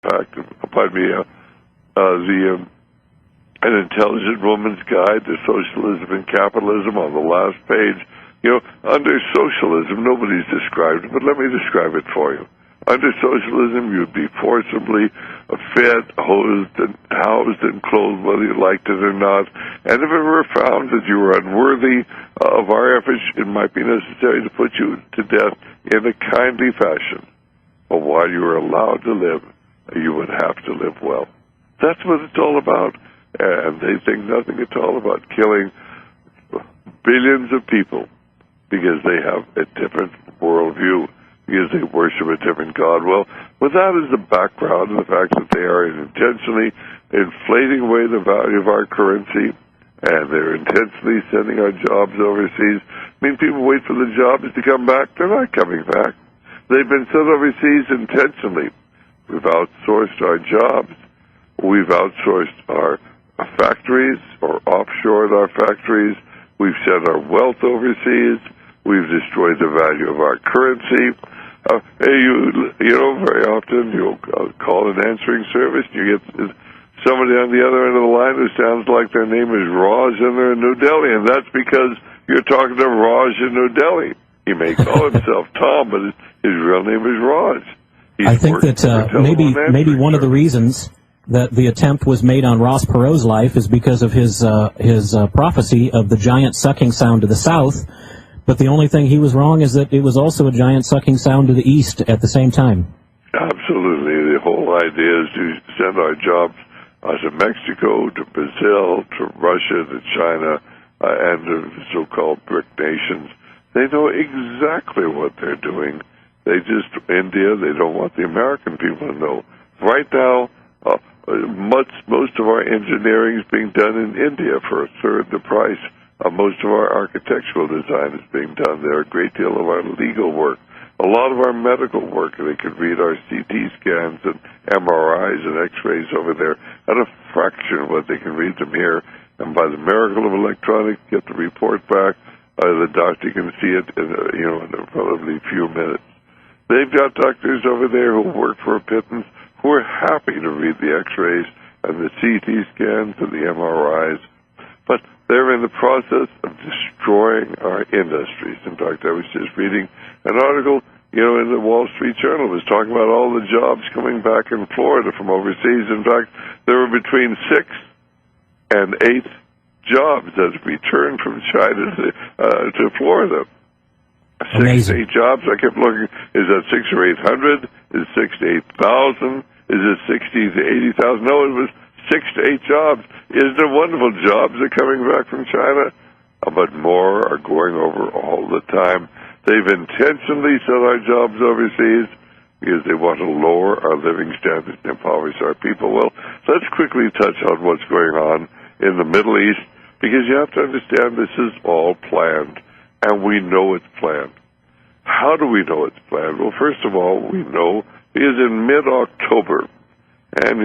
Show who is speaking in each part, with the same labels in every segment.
Speaker 1: pact, An Intelligent Woman's Guide to Socialism and Capitalism on the last page. Under socialism, nobody's described it, but let me describe it for you. Under socialism, you'd be forcibly fed, housed, and clothed, whether you liked it or not. And if it were found that you were unworthy of our efforts, it might be necessary to put you to death in a kindly fashion. But while you were allowed to live, you would have to live well. That's what it's all about. And they think nothing at all about killing billions of people because they have a different worldview, because they worship a different God. Well, with that as the background and the fact that they are intentionally inflating away the value of our currency, and they're intentionally sending our jobs overseas, people wait for the jobs to come back. They're not coming back. They've been sent overseas intentionally. We've outsourced our jobs. We've outsourced our factories or offshored our factories. We've sent our wealth overseas. We've destroyed the value of our currency. Very often you'll call an answering service. You get somebody on the other end of the line who sounds like their name is Raj and they're in New Delhi, and that's because you're talking to Raj in New Delhi. He may call himself Tom, but his real name is Raj.
Speaker 2: I think that maybe one of the reasons that the attempt was made on Ross Perot's life is because of his prophecy of the giant sucking sound to the south. But the only thing he was wrong is that it was also a giant sucking sound to the east at the same time.
Speaker 1: Absolutely. The whole idea is to send our jobs to Mexico, to Brazil, to Russia, to China, and the so-called BRIC nations. They know exactly what they're doing. India, they don't want the American people to know. Right now, most of our engineering is being done in India for a third the price. Most of our architectural design is being done there. A great deal of our legal work. A lot of our medical work. They could read our CT scans and MRIs and X-rays over there at a fraction of what they can read them here. And by the miracle of electronics, get the report back. The doctor can see it in a relatively few minutes. They've got doctors over there who work for a pittance who are happy to read the X-rays and the CT scans and the MRIs. But they're in the process of destroying our industries. In fact, I was just reading an article, in the Wall Street Journal. It was talking about all the jobs coming back in Florida from overseas. In fact, there were between 6 and 8 jobs that returned from China to Florida.
Speaker 2: Amazing.
Speaker 1: 6 to 8 jobs. I kept looking. Is that 6 or 800? Is it 6 to 8,000? Is it 60 to 80,000? No, it was 6 to 8 jobs. Isn't it wonderful? Jobs are coming back from China, but more are going over all the time. They've intentionally sent our jobs overseas because they want to lower our living standards and impoverish our people. Well, let's quickly touch on what's going on in the Middle East, because you have to understand this is all planned, and we know it's planned. How do we know it's planned? Well, first of all, we know because in mid-October, and,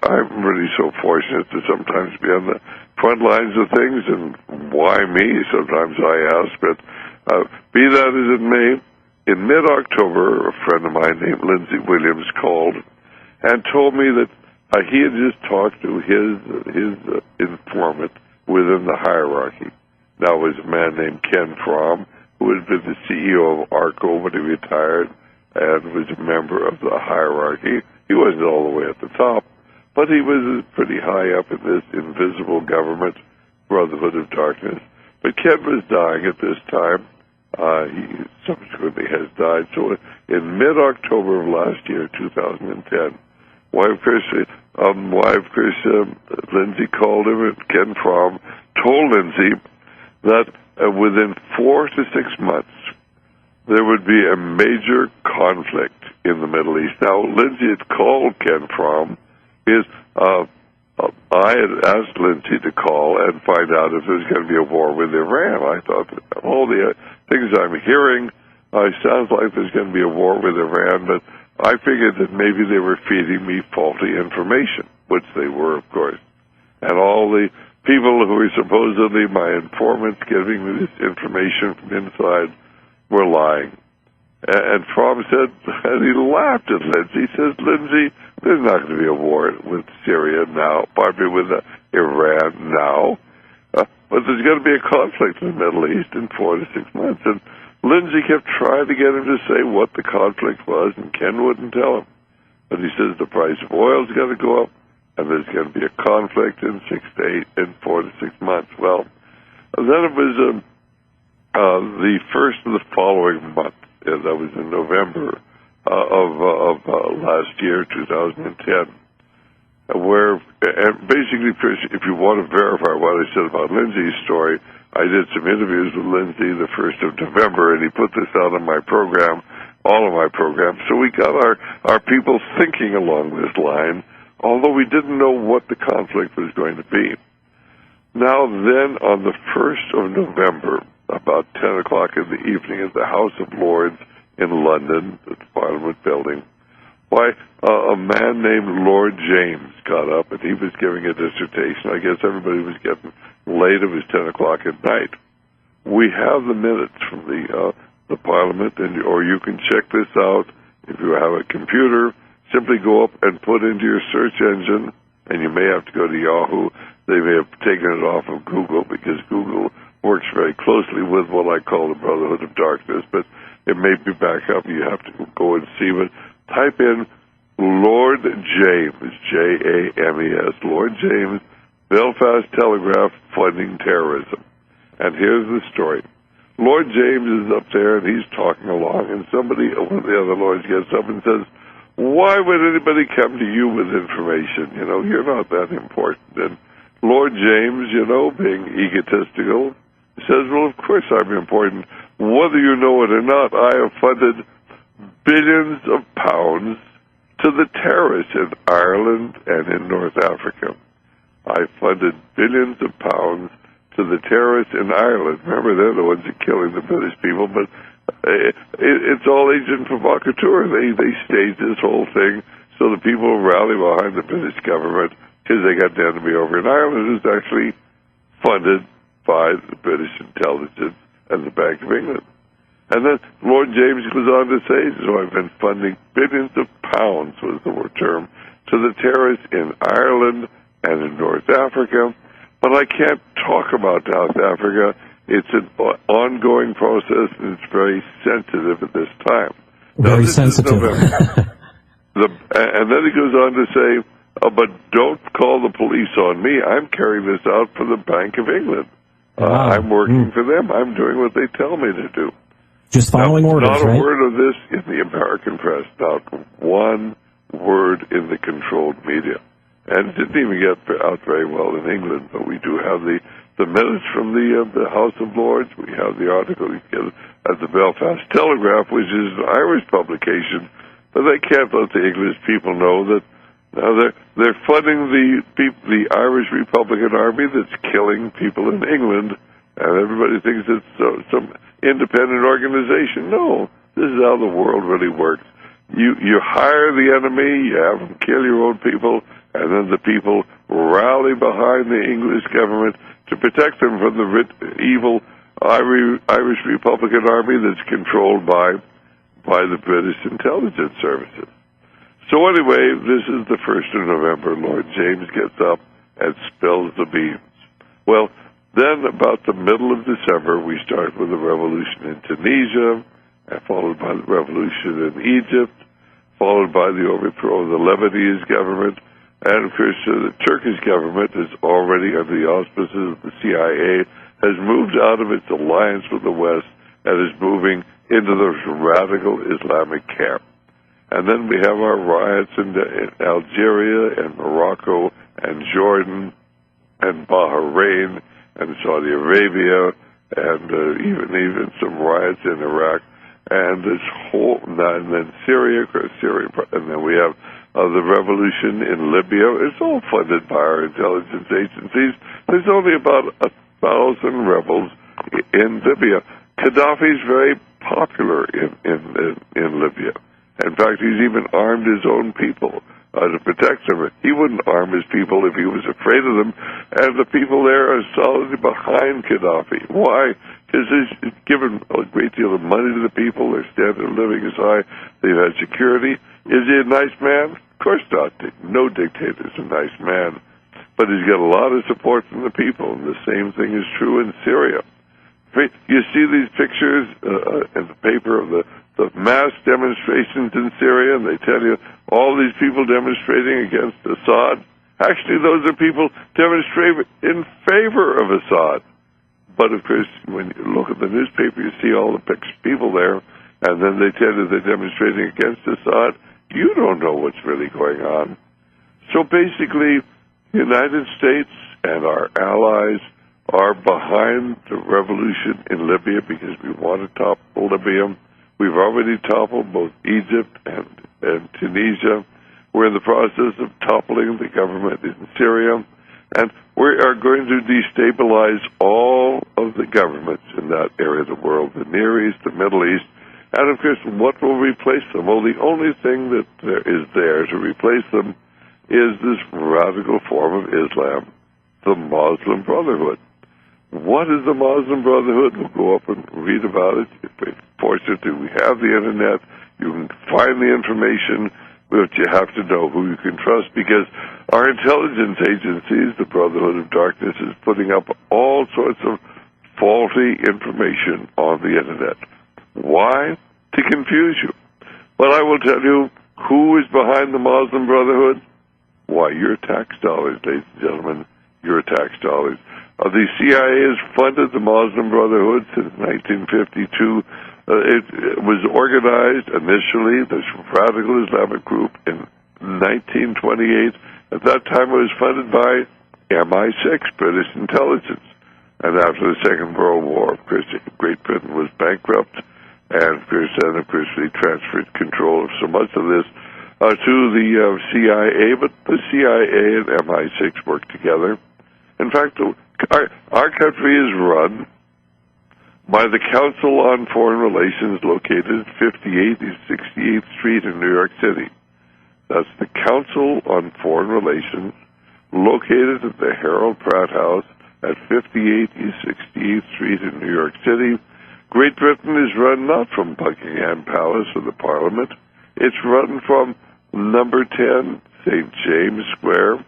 Speaker 1: I'm really so fortunate to sometimes be on the front lines of things, and why me, sometimes I ask, but be that as it may, in mid-October, a friend of mine named Lindsey Williams called and told me that he had just talked to his informant within the hierarchy. Now, it was a man named Ken Fromm, who had been the CEO of ARCO when he retired and was a member of the hierarchy. He wasn't all the way at the top, but he was pretty high up in this invisible government, Brotherhood of Darkness. But Ken was dying at this time. He subsequently has died. So in mid-October of last year, 2010, wife Chris, Lindsay called him, and Ken Fromm told Lindsay that within 4 to 6 months, there would be a major conflict in the Middle East. Now, Lindsay had called Ken Fromm because I had asked Lindsay to call and find out if there was going to be a war with Iran. I thought that all the things I'm hearing, sounds like there's going to be a war with Iran, but I figured that maybe they were feeding me faulty information, which they were, of course. And all the people who were supposedly my informants giving me this information from inside were lying. And Trump said, and he laughed at Lindsey. He says, Lindsey, there's not going to be a war with Syria now, partly with Iran now, but there's going to be a conflict in the Middle East in 4 to 6 months. And Lindsey kept trying to get him to say what the conflict was, and Ken wouldn't tell him. But he says the price of oil is going to go up, and there's going to be a conflict in 4 to 6 months. Well, then it was the first of the following month. That was in November of last year, 2010, where, and basically, Chris, if you want to verify what I said about Lindsey's story, I did some interviews with Lindsey the 1st of November, and he put this out on my program, all of my programs. So we got our people thinking along this line, although we didn't know what the conflict was going to be. Now then, on the 1st of November, about 10 o'clock in the evening at the House of Lords in London, at the Parliament building, a man named Lord James got up, and he was giving a dissertation. I guess everybody was getting late. It was 10 o'clock at night. We have the minutes from the Parliament, or you can check this out if you have a computer. Simply go up and put into your search engine, and you may have to go to Yahoo. They may have taken it off of Google, because Google works very closely with what I call the Brotherhood of Darkness, but it may be back up. You have to go and see it. Type in Lord James, James, Lord James, Belfast Telegraph funding terrorism. And here's the story. Lord James is up there, and he's talking along, and one of the other lords gets up and says, why would anybody come to you with information? You're not that important. And Lord James, being egotistical, says, well, of course I'm important. Whether you know it or not, I have funded billions of pounds to the terrorists in Ireland and in North Africa. I funded billions of pounds to the terrorists in Ireland. Remember, they're the ones that are killing the British people, but it's all agent provocateur. They staged this whole thing so the people rally behind the British government because they got the enemy over in Ireland, who's actually funded by the British intelligence and the Bank of England. And then Lord James goes on to say, so I've been funding billions of pounds, was the term, to the terrorists in Ireland and in North Africa, but I can't talk about South Africa. It's an ongoing process, and it's very sensitive at this time.
Speaker 2: Very sensitive.
Speaker 1: And then he goes on to say, but don't call the police on me. I'm carrying this out for the Bank of England. I'm working for them. I'm doing what they tell me to do.
Speaker 2: Just following orders, right?
Speaker 1: Not a word of this in the American press. Not one word in the controlled media. And it didn't even get out very well in England, but we do have the minutes from the House of Lords. We have the article at the Belfast Telegraph, which is an Irish publication, but they can't let the English people know that now they're funding the Irish Republican Army that's killing people in England, and everybody thinks it's some independent organization. No, this is how the world really works. You hire the enemy, you have them kill your own people, and then the people rally behind the English government to protect them from the evil Irish Republican Army that's controlled by the British intelligence services. So anyway, this is the 1st of November. Lord James gets up and spills the beans. Well, then about the middle of December, we start with the revolution in Tunisia, followed by the revolution in Egypt, followed by the overthrow of the Lebanese government, and of course the Turkish government is already under the auspices of the CIA, has moved out of its alliance with the West and is moving into the radical Islamic camp. And then we have our riots in Algeria and Morocco and Jordan and Bahrain and Saudi Arabia and even some riots in Iraq and and then Syria, and then we have the revolution in Libya. It's all funded by our intelligence agencies. There's only about 1,000 rebels in Libya. Gaddafi's very popular in Libya. In fact, he's even armed his own people to protect them. He wouldn't arm his people if he was afraid of them, and the people there are solidly behind Gaddafi. Why? Is he's given a great deal of money to the people. Their standard of living is high. They've had security. Is he a nice man? Of course not. No dictator is a nice man. But he's got a lot of support from the people, and the same thing is true in Syria. You see these pictures in the paper of the mass demonstrations in Syria, and they tell you all these people demonstrating against Assad. Actually, those are people demonstrating in favor of Assad. But, of course, when you look at the newspaper, you see all the people there, and then they tell you they're demonstrating against Assad. You don't know what's really going on. So basically, the United States and our allies are behind the revolution in Libya because we want to topple Libya. We've already toppled both Egypt and Tunisia. We're in the process of toppling the government in Syria. And we are going to destabilize all of the governments in that area of the world, the Near East, the Middle East. And, of course, what will replace them? Well, the only thing that is there to replace them is this radical form of Islam, the Muslim Brotherhood. What is the Muslim Brotherhood? We'll go up and read about it. Fortunately, we have the Internet. You can find the information, but you have to know who you can trust, because our intelligence agencies, the Brotherhood of Darkness, is putting up all sorts of faulty information on the Internet. Why? To confuse you. But I will tell you who is behind the Muslim Brotherhood. Why, your tax dollars, ladies and gentlemen, your tax dollars. The CIA has funded the Muslim Brotherhood since 1952. It was organized initially, this radical Islamic group, in 1928. At that time, it was funded by MI6, British intelligence. And after the Second World War, of course, Great Britain was bankrupt, and of course, they transferred control of so much of this to the CIA, but the CIA and MI6 worked together. In fact, our country is run by the Council on Foreign Relations, located at 5868th Street in New York City. That's the Council on Foreign Relations, located at the Harold Pratt House at 5868th Street in New York City. Great Britain is run not from Buckingham Palace or the Parliament. It's run from number 10, St. James Square,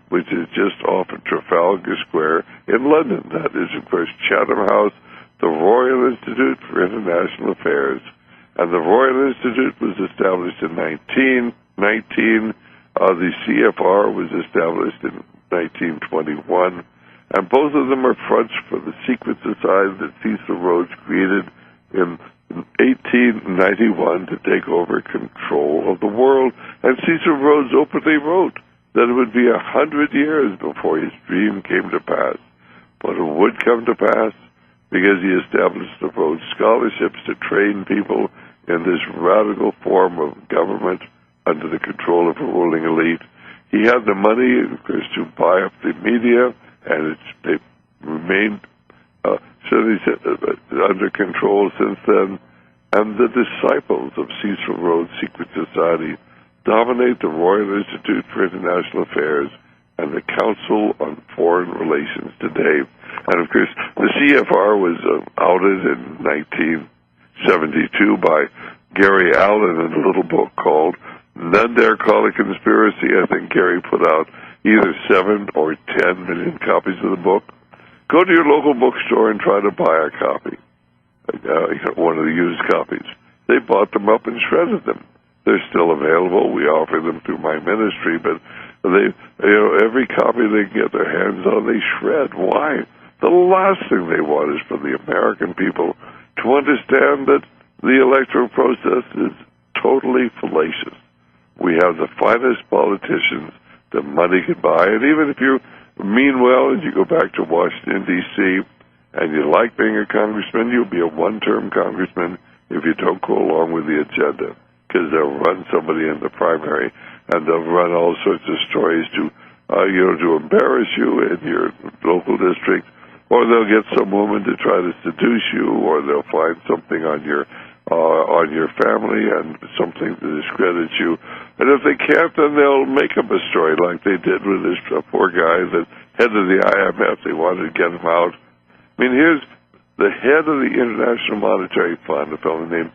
Speaker 1: which is just off of Trafalgar Square in London. That is, of course, Chatham House, the Royal Institute for International Affairs. And the Royal Institute was established in 1919. The CFR was established in 1921. And both of them are fronts for the secret society that Cecil Rhodes created in 1891 to take over control of the world. And Cecil Rhodes openly wrote that it would be 100 years before his dream came to pass. But it would come to pass because he established the Rhodes Scholarships to train people in this radical form of government under the control of a ruling elite. He had the money, of course, to buy up the media, and they remained certainly under control since then. And the disciples of Cecil Rhodes' secret society dominate the Royal Institute for International Affairs and the Council on Foreign Relations today. And, of course, the CFR was outed in 1972 by Gary Allen in a little book called None Dare Call It Conspiracy. I think Gary put out either 7 or 10 million copies of the book. Go to your local bookstore and try to buy a copy, one of the used copies. They bought them up and shredded them. They're still available. We offer them through my ministry, but every copy they get their hands on, they shred. Why? The last thing they want is for the American people to understand that the electoral process is totally fallacious. We have the finest politicians that money could buy, and even if you mean well and you go back to Washington, D.C., and you like being a congressman, you'll be a one-term congressman if you don't go along with the agenda, because they'll run somebody in the primary, and they'll run all sorts of stories to embarrass you in your local district, or they'll get some woman to try to seduce you, or they'll find something on your family and something to discredit you. And if they can't, then they'll make up a story like they did with this poor guy that head of the IMF. They wanted to get him out. I mean, here's the head of the International Monetary Fund, a fellow named